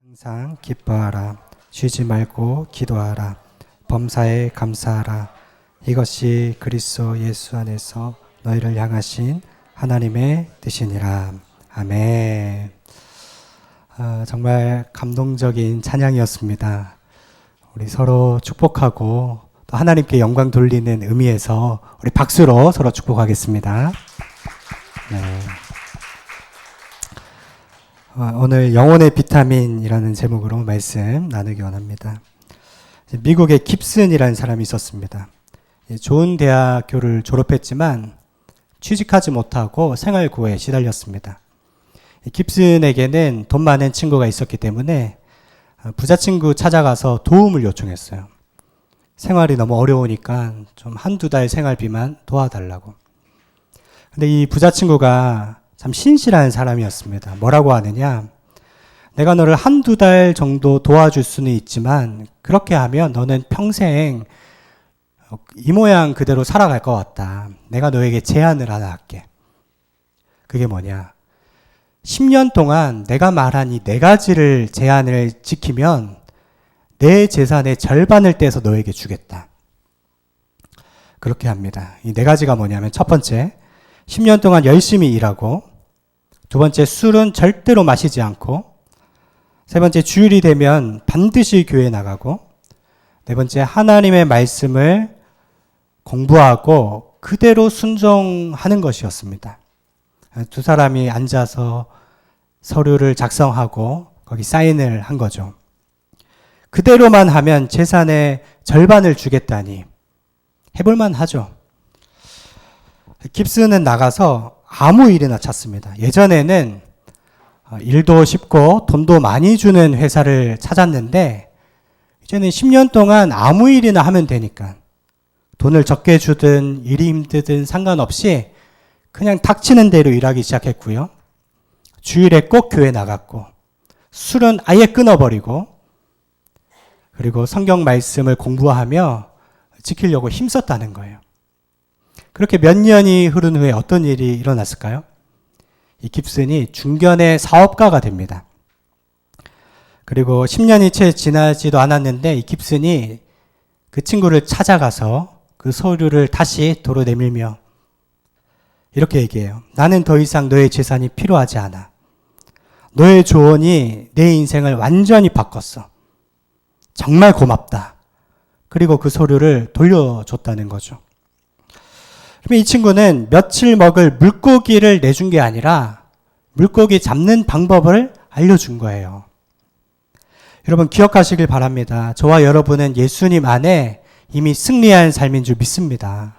항상 기뻐하라. 쉬지 말고 기도하라. 범사에 감사하라. 이것이 그리스도 예수 안에서 너희를 향하신 하나님의 뜻이니라. 아멘. 정말 감동적인 찬양이었습니다. 우리 서로 축복하고 또 하나님께 영광 돌리는 의미에서 우리 박수로 서로 축복하겠습니다. 네. 오늘 영혼의 비타민이라는 제목으로 말씀 나누기 원합니다. 미국의 깁슨이라는 사람이 있었습니다. 좋은 대학교를 졸업했지만 취직하지 못하고 생활고에 시달렸습니다. 깁슨에게는 돈 많은 친구가 있었기 때문에 부자 친구 찾아가서 도움을 요청했어요. 생활이 너무 어려우니까 좀 한두 달 생활비만 도와달라고. 근데 이 부자 친구가 참 신실한 사람이었습니다. 뭐라고 하느냐? 내가 너를 한두 달 정도 도와줄 수는 있지만 그렇게 하면 너는 평생 이 모양 그대로 살아갈 것 같다. 내가 너에게 제안을 하나 할게. 그게 뭐냐? 10년 동안 내가 말한 이 4가지를 제안을 지키면 내 재산의 절반을 떼서 너에게 주겠다. 그렇게 합니다. 이 4가지가 뭐냐면 첫 번째, 10년 동안 열심히 일하고, 두 번째, 술은 절대로 마시지 않고, 세 번째, 주일이 되면 반드시 교회 나가고, 네 번째, 하나님의 말씀을 공부하고 그대로 순종하는 것이었습니다. 두 사람이 앉아서 서류를 작성하고 거기 사인을 한 거죠. 그대로만 하면 재산의 절반을 주겠다니 해볼만 하죠. 깁슨은 나가서 아무 일이나 찾습니다. 예전에는 일도 쉽고 돈도 많이 주는 회사를 찾았는데 이제는 10년 동안 아무 일이나 하면 되니까 돈을 적게 주든 일이 힘들든 상관없이 그냥 닥치는 대로 일하기 시작했고요. 주일에 꼭 교회 나갔고 술은 아예 끊어버리고 그리고 성경 말씀을 공부하며 지키려고 힘썼다는 거예요. 그렇게 몇 년이 흐른 후에 어떤 일이 일어났을까요? 이 깁슨이 중견의 사업가가 됩니다. 그리고 10년이 채 지나지도 않았는데 이 깁슨이 그 친구를 찾아가서 그 서류를 다시 도로 내밀며 이렇게 얘기해요. 나는 더 이상 너의 재산이 필요하지 않아. 너의 조언이 내 인생을 완전히 바꿨어. 정말 고맙다. 그리고 그 서류를 돌려줬다는 거죠. 그러면 이 친구는 며칠 먹을 물고기를 내준 게 아니라 물고기 잡는 방법을 알려준 거예요. 여러분 기억하시길 바랍니다. 저와 여러분은 예수님 안에 이미 승리한 삶인 줄 믿습니다.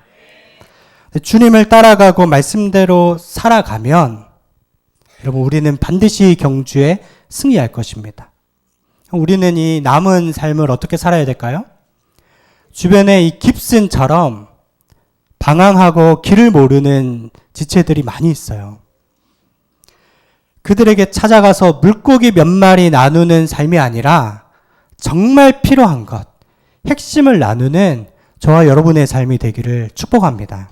주님을 따라가고 말씀대로 살아가면 여러분 우리는 반드시 경주에 승리할 것입니다. 우리는 이 남은 삶을 어떻게 살아야 될까요? 주변에 이 깁슨처럼 방황하고 길을 모르는 지체들이 많이 있어요. 그들에게 찾아가서 물고기 몇 마리 나누는 삶이 아니라 정말 필요한 것, 핵심을 나누는 저와 여러분의 삶이 되기를 축복합니다.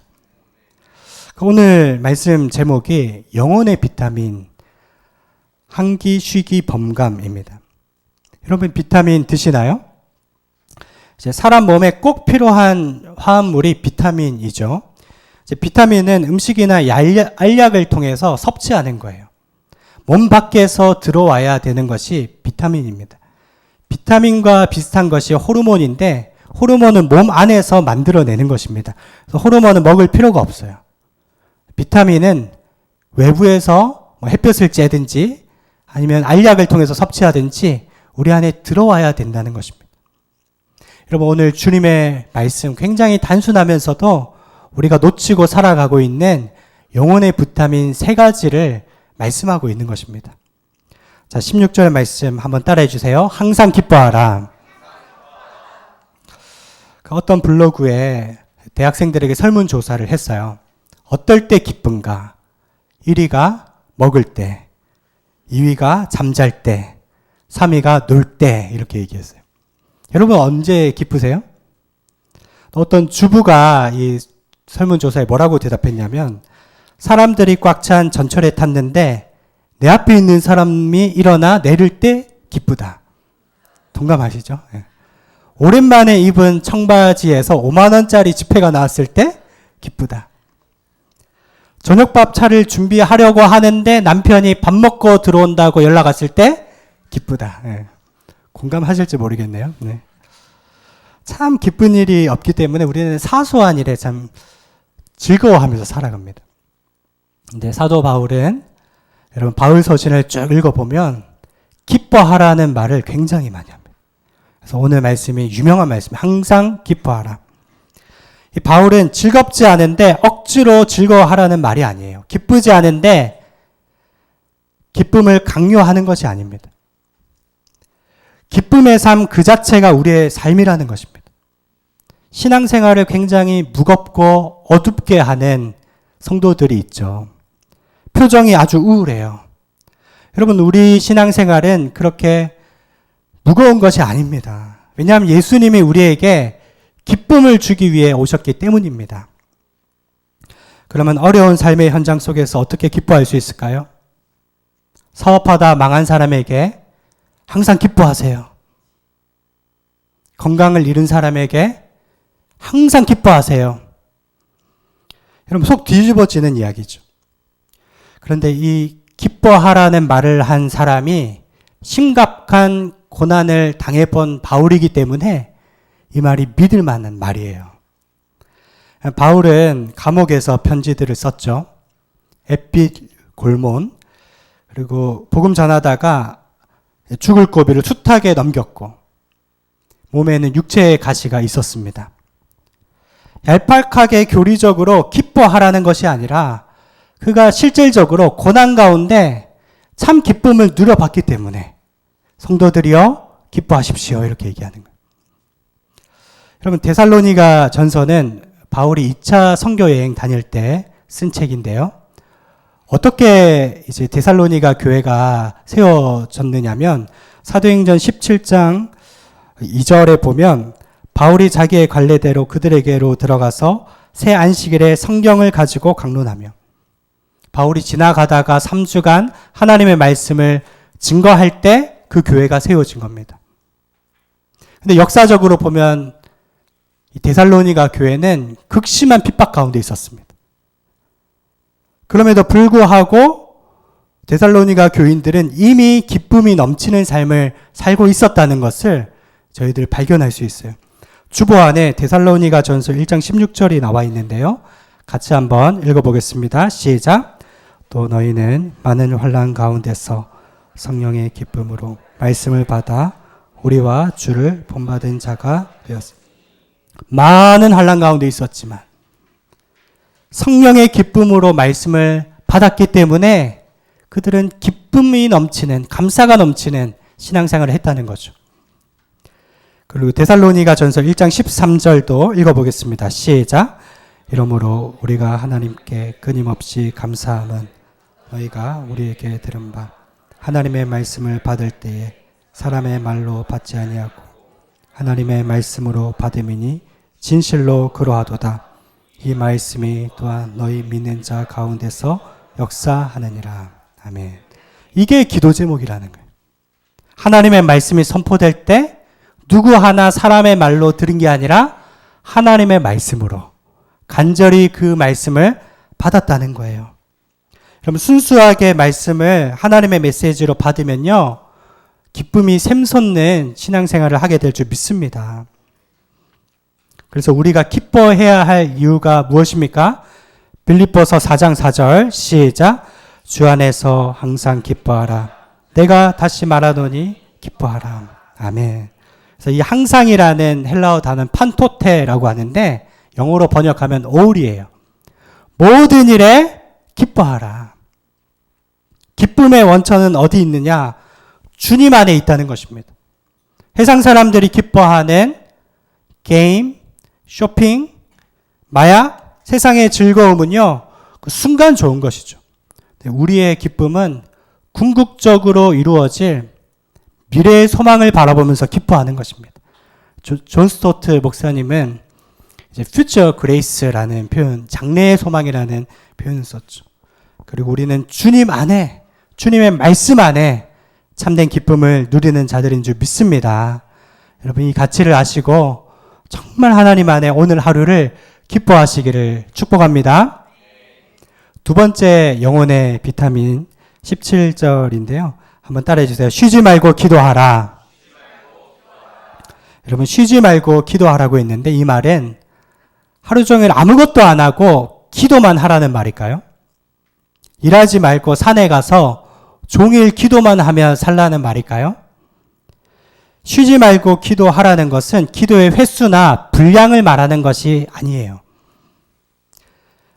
오늘 말씀 제목이 영혼의 비타민, 한기, 쉬기, 범감입니다. 여러분 비타민 드시나요? 이제 사람 몸에 꼭 필요한 화합물이 비타민이죠. 이제 비타민은 음식이나 알약을 통해서 섭취하는 거예요. 몸 밖에서 들어와야 되는 것이 비타민입니다. 비타민과 비슷한 것이 호르몬인데 호르몬은 몸 안에서 만들어내는 것입니다. 그래서 호르몬은 먹을 필요가 없어요. 비타민은 외부에서 햇볕을 쬐든지 아니면 알약을 통해서 섭취하든지 우리 안에 들어와야 된다는 것입니다. 여러분 오늘 주님의 말씀 굉장히 단순하면서도 우리가 놓치고 살아가고 있는 영혼의 비타민 3가지를 말씀하고 있는 것입니다. 자, 16절 말씀 한번 따라해 주세요. 항상 기뻐하라. 어떤 블로그에 대학생들에게 설문조사를 했어요. 어떨 때 기쁜가? 1위가 먹을 때, 2위가 잠잘 때, 3위가 놀 때 이렇게 얘기했어요. 여러분 언제 기쁘세요? 어떤 주부가 이 설문조사에 뭐라고 대답했냐면 사람들이 꽉 찬 전철에 탔는데 내 앞에 있는 사람이 일어나 내릴 때 기쁘다. 동감하시죠? 예. 오랜만에 입은 청바지에서 5만 원짜리 지폐가 나왔을 때 기쁘다. 저녁밥 차를 준비하려고 하는데 남편이 밥 먹고 들어온다고 연락 왔을 때 기쁘다. 예. 공감하실지 모르겠네요. 네. 참 기쁜 일이 없기 때문에 우리는 사소한 일에 참 즐거워하면서 살아갑니다. 근데 사도 바울은 여러분 바울 서신을 쭉 읽어보면 기뻐하라는 말을 굉장히 많이 합니다. 그래서 오늘 말씀이 유명한 말씀, 항상 기뻐하라. 이 바울은 즐겁지 않은데 억지로 즐거워하라는 말이 아니에요. 기쁘지 않은데 기쁨을 강요하는 것이 아닙니다. 기쁨의 삶 그 자체가 우리의 삶이라는 것입니다. 신앙생활을 굉장히 무겁고 어둡게 하는 성도들이 있죠. 표정이 아주 우울해요. 여러분, 우리 신앙생활은 그렇게 무거운 것이 아닙니다. 왜냐하면 예수님이 우리에게 기쁨을 주기 위해 오셨기 때문입니다. 그러면 어려운 삶의 현장 속에서 어떻게 기뻐할 수 있을까요? 사업하다 망한 사람에게 항상 기뻐하세요. 건강을 잃은 사람에게 항상 기뻐하세요. 여러분, 속 뒤집어지는 이야기죠. 그런데 이 기뻐하라는 말을 한 사람이 심각한 고난을 당해본 바울이기 때문에 이 말이 믿을 만한 말이에요. 바울은 감옥에서 편지들을 썼죠. 햇빛, 골몬, 그리고 복음 전하다가 죽을 고비를 숱하게 넘겼고 몸에는 육체의 가시가 있었습니다. 얄팍하게 교리적으로 기뻐하라는 것이 아니라 그가 실질적으로 고난 가운데 참 기쁨을 누려봤기 때문에 성도들이여 기뻐하십시오 이렇게 얘기하는 거예요. 여러분, 데살로니가 전서는 바울이 2차 선교 여행 다닐 때 쓴 책인데요. 어떻게 이제 데살로니가 교회가 세워졌느냐면 사도행전 17장 2절에 보면 바울이 자기의 관례대로 그들에게로 들어가서 새 안식일에 성경을 가지고 강론하며 바울이 지나가다가 3주간 하나님의 말씀을 증거할 때 그 교회가 세워진 겁니다. 근데 역사적으로 보면 이 데살로니가 교회는 극심한 핍박 가운데 있었습니다. 그럼에도 불구하고 데살로니가 교인들은 이미 기쁨이 넘치는 삶을 살고 있었다는 것을 저희들 발견할 수 있어요. 주보 안에 데살로니가 전서 1장 16절이 나와 있는데요. 같이 한번 읽어보겠습니다. 시작. 또 너희는 많은 환난 가운데서 성령의 기쁨으로 말씀을 받아 우리와 주를 본받은 자가 되었습니다. 많은 환난 가운데 있었지만 성령의 기쁨으로 말씀을 받았기 때문에 그들은 기쁨이 넘치는, 감사가 넘치는 신앙생활을 했다는 거죠. 그리고 데살로니가 전서 1장 13절도 읽어보겠습니다. 시작. 이러므로 우리가 하나님께 끊임없이 감사함은 너희가 우리에게 들은 바 하나님의 말씀을 받을 때에 사람의 말로 받지 아니하고 하나님의 말씀으로 받음이니 진실로 그러하도다. 이 말씀이 또한 너희 믿는 자 가운데서 역사하느니라. 아멘. 이게 기도 제목이라는 거예요. 하나님의 말씀이 선포될 때 누구 하나 사람의 말로 들은 게 아니라 하나님의 말씀으로 간절히 그 말씀을 받았다는 거예요. 여러분, 순수하게 말씀을 하나님의 메시지로 받으면요, 기쁨이 샘솟는 신앙생활을 하게 될 줄 믿습니다. 그래서 우리가 기뻐해야 할 이유가 무엇입니까? 빌립보서 4장 4절 시작. 주 안에서 항상 기뻐하라. 내가 다시 말하노니 기뻐하라. 아멘. 그래서 이 항상이라는 헬라어 단어는 판토테라고 하는데 영어로 번역하면 all이에요. 모든 일에 기뻐하라. 기쁨의 원천은 어디 있느냐? 주님 안에 있다는 것입니다. 세상 사람들이 기뻐하는 게임, 쇼핑, 마약, 세상의 즐거움은요, 그 순간 좋은 것이죠. 우리의 기쁨은 궁극적으로 이루어질 미래의 소망을 바라보면서 기뻐하는 것입니다. 존 스토트 목사님은 이제 future grace라는 표현, 장래의 소망이라는 표현을 썼죠. 그리고 우리는 주님 안에, 주님의 말씀 안에 참된 기쁨을 누리는 자들인 줄 믿습니다. 여러분 이 가치를 아시고 정말 하나님 안에 오늘 하루를 기뻐하시기를 축복합니다. 두 번째 영혼의 비타민 17절인데요. 한번 따라해 주세요. 쉬지 말고 기도하라. 여러분 쉬지 말고 기도하라고 했는데 이 말은 하루 종일 아무것도 안 하고 기도만 하라는 말일까요? 일하지 말고 산에 가서 종일 기도만 하며 살라는 말일까요? 쉬지 말고 기도하라는 것은 기도의 횟수나 분량을 말하는 것이 아니에요.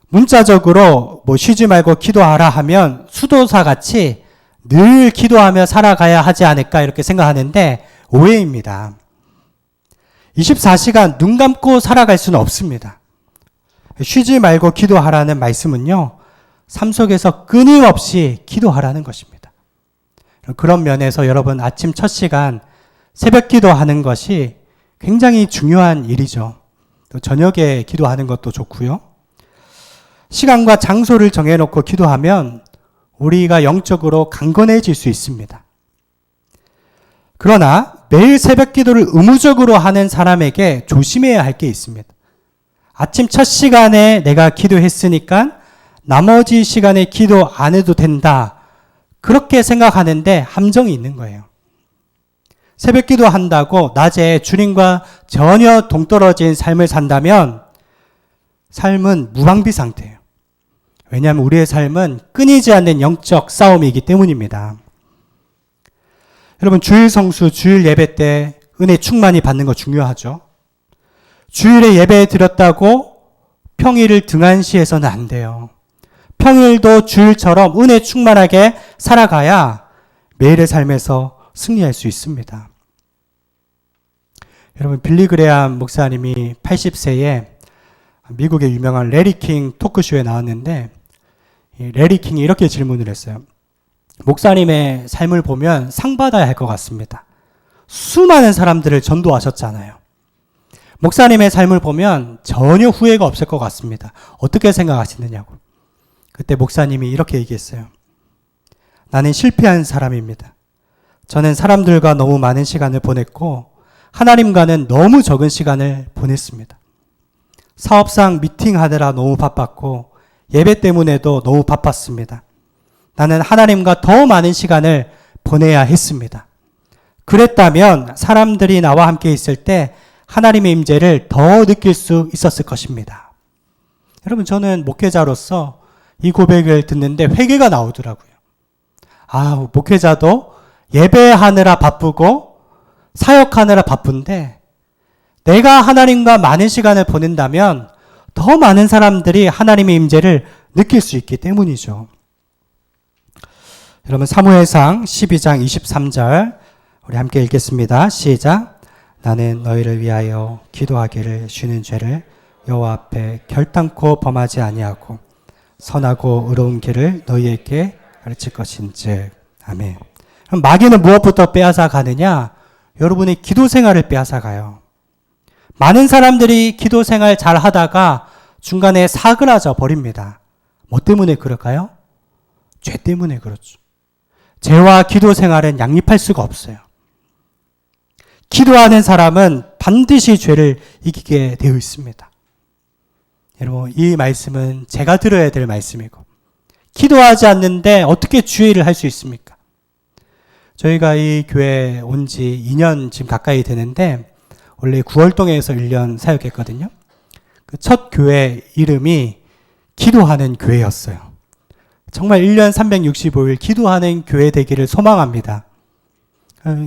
문자적으로 쉬지 말고 기도하라 하면 수도사 같이 늘 기도하며 살아가야 하지 않을까 이렇게 생각하는데 오해입니다. 24시간 눈 감고 살아갈 수는 없습니다. 쉬지 말고 기도하라는 말씀은요, 삶 속에서 끊임없이 기도하라는 것입니다. 그런 면에서 여러분 아침 첫 시간 새벽 기도하는 것이 굉장히 중요한 일이죠. 또 저녁에 기도하는 것도 좋고요. 시간과 장소를 정해놓고 기도하면 우리가 영적으로 강건해질 수 있습니다. 그러나 매일 새벽 기도를 의무적으로 하는 사람에게 조심해야 할 게 있습니다. 아침 첫 시간에 내가 기도했으니까 나머지 시간에 기도 안 해도 된다. 그렇게 생각하는데 함정이 있는 거예요. 새벽 기도한다고 낮에 주님과 전혀 동떨어진 삶을 산다면 삶은 무방비 상태예요. 왜냐하면 우리의 삶은 끊이지 않는 영적 싸움이기 때문입니다. 여러분 주일 성수, 주일 예배 때 은혜 충만히 받는 거 중요하죠. 주일에 예배 드렸다고 평일을 등한시해서는 안 돼요. 평일도 주일처럼 은혜 충만하게 살아가야 매일의 삶에서 승리할 수 있습니다. 여러분 빌리 그레암 목사님이 80세에 미국의 유명한 레리 킹 토크쇼에 나왔는데 레리 킹이 이렇게 질문을 했어요. 목사님의 삶을 보면 상 받아야 할 것 같습니다. 수많은 사람들을 전도하셨잖아요. 목사님의 삶을 보면 전혀 후회가 없을 것 같습니다. 어떻게 생각하시느냐고. 그때 목사님이 이렇게 얘기했어요. 나는 실패한 사람입니다. 저는 사람들과 너무 많은 시간을 보냈고 하나님과는 너무 적은 시간을 보냈습니다. 사업상 미팅하느라 너무 바빴고 예배 때문에도 너무 바빴습니다. 나는 하나님과 더 많은 시간을 보내야 했습니다. 그랬다면 사람들이 나와 함께 있을 때 하나님의 임재를 더 느낄 수 있었을 것입니다. 여러분 저는 목회자로서 이 고백을 듣는데 회개가 나오더라고요. 목회자도 예배하느라 바쁘고 사역하느라 바쁜데 내가 하나님과 많은 시간을 보낸다면 더 많은 사람들이 하나님의 임재를 느낄 수 있기 때문이죠. 여러분 사무엘상 12장 23절 우리 함께 읽겠습니다. 시작. 나는 너희를 위하여 기도하기를 쉬는 죄를 여호와 앞에 결단코 범하지 아니하고 선하고 의로운 길을 너희에게 가르칠 것인즉. 아멘. 그럼 마귀는 무엇부터 빼앗아 가느냐? 여러분의 기도 생활을 빼앗아 가요. 많은 사람들이 기도 생활 잘 하다가 중간에 사그라져 버립니다. 뭐 때문에 그럴까요? 죄 때문에 그렇죠. 죄와 기도 생활은 양립할 수가 없어요. 기도하는 사람은 반드시 죄를 이기게 되어 있습니다. 여러분, 이 말씀은 제가 들어야 될 말씀이고, 기도하지 않는데 어떻게 주의를 할 수 있습니까? 저희가 이 교회에 온 지 2년 지금 가까이 되는데, 원래 구월동에서 1년 사역했거든요. 그 첫 교회 이름이 기도하는 교회였어요. 정말 1년 365일 기도하는 교회 되기를 소망합니다.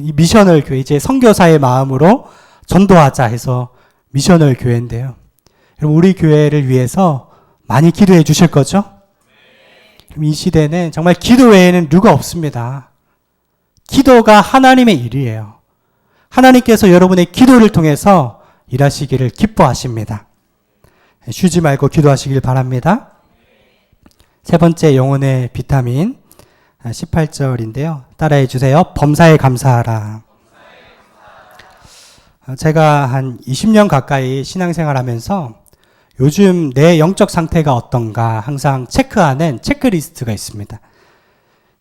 이 미셔널 교회, 이제 선교사의 마음으로 전도하자 해서 미셔널 교회인데요. 여러분, 우리 교회를 위해서 많이 기도해 주실 거죠? 이 시대는 정말 기도 외에는 누가 없습니다. 기도가 하나님의 일이에요. 하나님께서 여러분의 기도를 통해서 일하시기를 기뻐하십니다. 쉬지 말고 기도하시길 바랍니다. 세 번째 영혼의 비타민 18절인데요. 따라해 주세요. 범사에 감사하라. 제가 한 20년 가까이 신앙생활 하면서 요즘 내 영적 상태가 어떤가 항상 체크하는 체크리스트가 있습니다.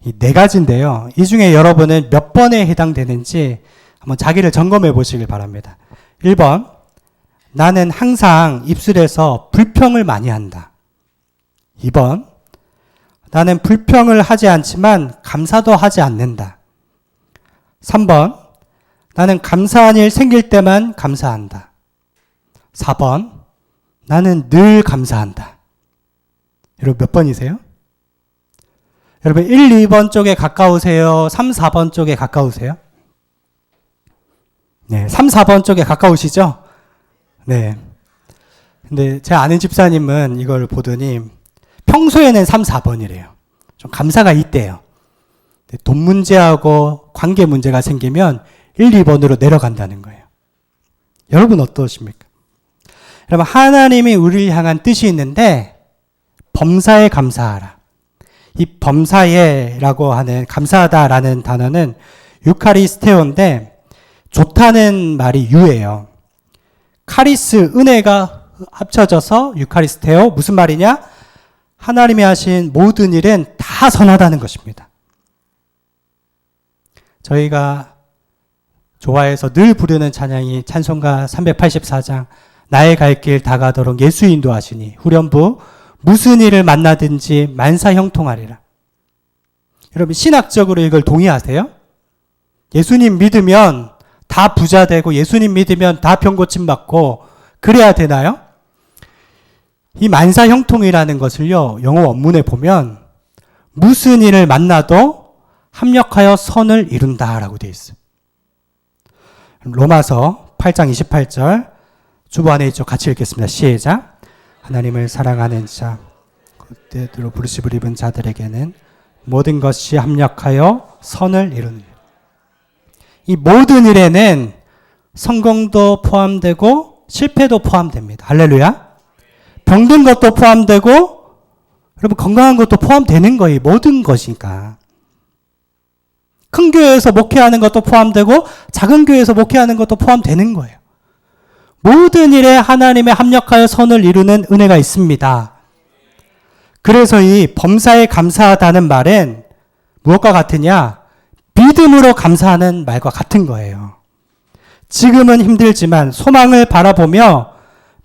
이 네 가지인데요. 이 중에 여러분은 몇 번에 해당되는지 한번 자기를 점검해 보시길 바랍니다. 1번, 나는 항상 입술에서 불평을 많이 한다. 2번, 나는 불평을 하지 않지만 감사도 하지 않는다. 3번, 나는 감사한 일 생길 때만 감사한다. 4번, 나는 늘 감사한다. 여러분 몇 번이세요? 여러분 1, 2번 쪽에 가까우세요? 3, 4번 쪽에 가까우세요? 네, 3, 4번 쪽에 가까우시죠? 네. 근데 제 아는 집사님은 이걸 보더니 평소에는 3, 4번이래요. 좀 감사가 있대요. 돈 문제하고 관계 문제가 생기면 1, 2번으로 내려간다는 거예요. 여러분 어떠십니까? 여러분 하나님이 우리를 향한 뜻이 있는데 범사에 감사하라. 이 범사에라고 하는 감사하다라는 단어는 유카리스테오인데 좋다는 말이 유예요. 카리스, 은혜가 합쳐져서 유카리스테오. 무슨 말이냐? 하나님이 하신 모든 일은 다 선하다는 것입니다. 저희가 좋아해서 늘 부르는 찬양이 찬송가 384장 나의 갈 길 다가도록 예수 인도하시니 후렴부 무슨 일을 만나든지 만사 형통하리라. 여러분 신학적으로 이걸 동의하세요? 예수님 믿으면 다 부자 되고 예수님 믿으면 다 병 고침 받고 그래야 되나요? 이 만사 형통이라는 것을요, 영어 원문에 보면 무슨 일을 만나도 합력하여 선을 이룬다라고 되어 있어요. 로마서 8장 28절 주보안에 있죠. 같이 읽겠습니다. 시작. 하나님을 사랑하는 자, 그때로 부르심을 입은 자들에게는 모든 것이 합력하여 선을 이루는. 이 모든 일에는 성공도 포함되고 실패도 포함됩니다. 할렐루야. 병든 것도 포함되고 여러분 건강한 것도 포함되는 거예요. 모든 것이니까. 큰 교회에서 목회하는 것도 포함되고 작은 교회에서 목회하는 것도 포함되는 거예요. 모든 일에 하나님의 합력하여 선을 이루는 은혜가 있습니다. 그래서 이 범사에 감사하다는 말은 무엇과 같으냐? 믿음으로 감사하는 말과 같은 거예요. 지금은 힘들지만 소망을 바라보며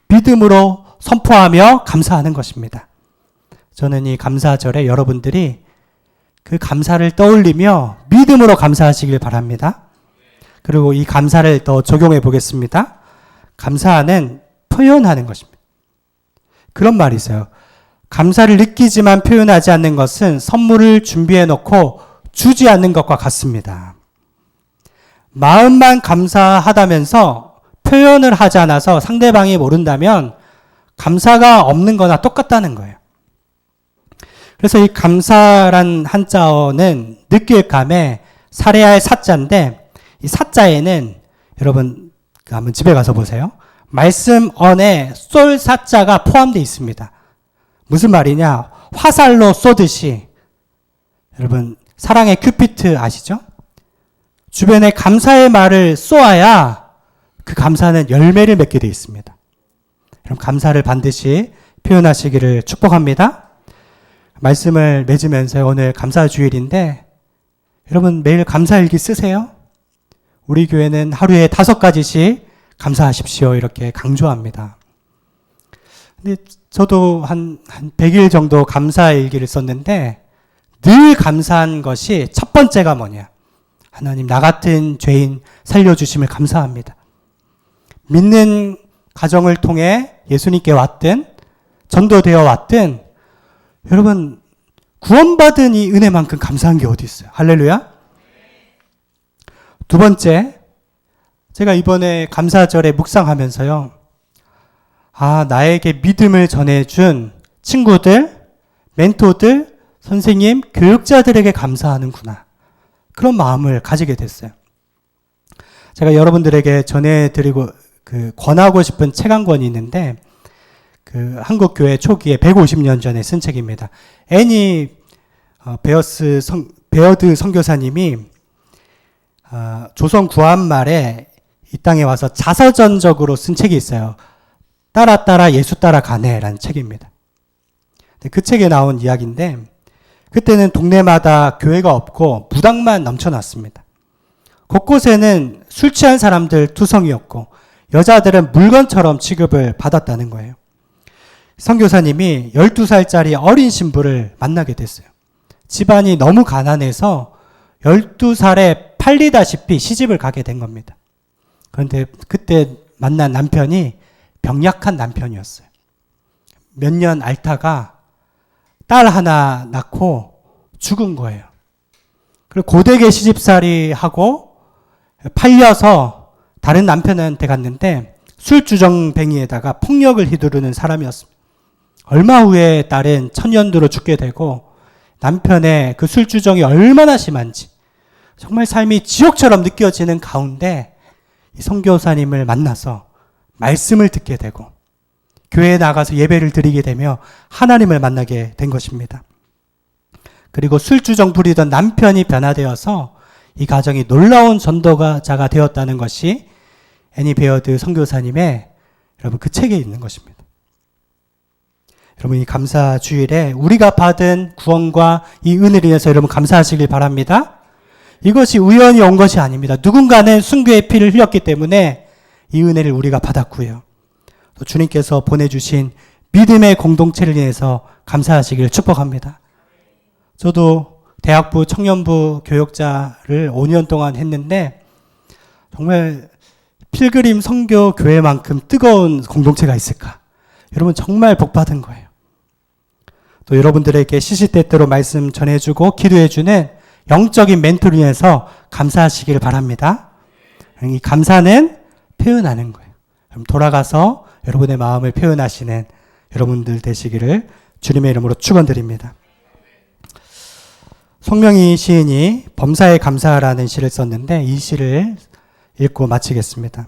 믿음으로 선포하며 감사하는 것입니다. 저는 이 감사절에 여러분들이 그 감사를 떠올리며 믿음으로 감사하시길 바랍니다. 그리고 이 감사를 더 적용해 보겠습니다. 감사는 표현하는 것입니다. 그런 말이 있어요. 감사를 느끼지만 표현하지 않는 것은 선물을 준비해 놓고 주지 않는 것과 같습니다. 마음만 감사하다면서 표현을 하지 않아서 상대방이 모른다면 감사가 없는 거나 똑같다는 거예요. 그래서 이 감사란 한자어는 느낄감에 사례할 사자인데 이 사자에는 여러분 한번 집에 가서 보세요. 말씀 언에 쏠 사자가 포함되어 있습니다. 무슨 말이냐? 화살로 쏘듯이 여러분 사랑의 큐피트 아시죠? 주변에 감사의 말을 쏘아야 그 감사는 열매를 맺게 되어 있습니다. 여러분 감사를 반드시 표현하시기를 축복합니다. 말씀을 맺으면서 오늘 감사 주일인데 여러분 매일 감사일기 쓰세요. 우리 교회는 하루에 5가지씩 감사하십시오 이렇게 강조합니다. 근데 저도 한 100일 정도 감사일기를 썼는데 늘 감사한 것이 첫 번째가 뭐냐? 하나님 나 같은 죄인 살려주심을 감사합니다. 믿는 가정을 통해 예수님께 왔든 전도되어 왔든 여러분 구원받은 이 은혜만큼 감사한 게 어디 있어요? 할렐루야. 두 번째, 제가 이번에 감사절에 묵상하면서요. 나에게 믿음을 전해준 친구들, 멘토들, 선생님, 교육자들에게 감사하는구나. 그런 마음을 가지게 됐어요. 제가 여러분들에게 전해드리고 권하고 싶은 책 한 권이 있는데 한국교회 초기에 150년 전에 쓴 책입니다. 애니 베어드 선교사님이 조선 구한 말에 이 땅에 와서 자서전적으로 쓴 책이 있어요. 따라 예수 따라가네 라는 책입니다. 그 책에 나온 이야기인데 그때는 동네마다 교회가 없고 무당만 넘쳐났습니다. 곳곳에는 술 취한 사람들 투성이었고 여자들은 물건처럼 취급을 받았다는 거예요. 선교사님이 12살짜리 어린 신부를 만나게 됐어요. 집안이 너무 가난해서 12살에 팔리다시피 시집을 가게 된 겁니다. 그런데 그때 만난 남편이 병약한 남편이었어요. 몇 년 앓다가 딸 하나 낳고 죽은 거예요. 그리고 고되게 시집살이 하고 팔려서 다른 남편한테 갔는데 술주정뱅이에다가 폭력을 휘두르는 사람이었습니다. 얼마 후에 딸은 천연두로 죽게 되고 남편의 그 술주정이 얼마나 심한지 정말 삶이 지옥처럼 느껴지는 가운데 이 선교사님을 만나서 말씀을 듣게 되고 교회에 나가서 예배를 드리게 되며 하나님을 만나게 된 것입니다. 그리고 술주정 부리던 남편이 변화되어서 이 가정이 놀라운 전도자가 되었다는 것이 애니 베어드 선교사님의 여러분 그 책에 있는 것입니다. 여러분 이 감사 주일에 우리가 받은 구원과 이 은혜를 위해서 여러분 감사하시길 바랍니다. 이것이 우연히 온 것이 아닙니다. 누군가는 순교의 피를 흘렸기 때문에 이 은혜를 우리가 받았고요. 또 주님께서 보내주신 믿음의 공동체를 위해서 감사하시길 축복합니다. 저도 대학부 청년부 교역자를 5년 동안 했는데 정말 필그림 선교 교회만큼 뜨거운 공동체가 있을까? 여러분 정말 복받은 거예요. 또 여러분들에게 시시때때로 말씀 전해주고 기도해주는 영적인 멘토를 위해서 감사하시길 바랍니다. 이 감사는 표현하는 거예요. 돌아가서 여러분의 마음을 표현하시는 여러분들 되시기를 주님의 이름으로 축원드립니다. 송명희 시인이 범사에 감사하라는 시를 썼는데 이 시를 읽고 마치겠습니다.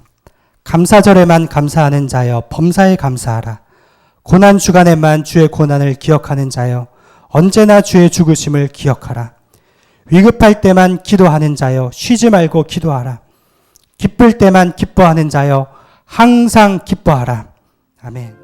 감사절에만 감사하는 자여 범사에 감사하라. 고난 주간에만 주의 고난을 기억하는 자여 언제나 주의 죽으심을 기억하라. 위급할 때만 기도하는 자여 쉬지 말고 기도하라. 기쁠 때만 기뻐하는 자여 항상 기뻐하라. 아멘.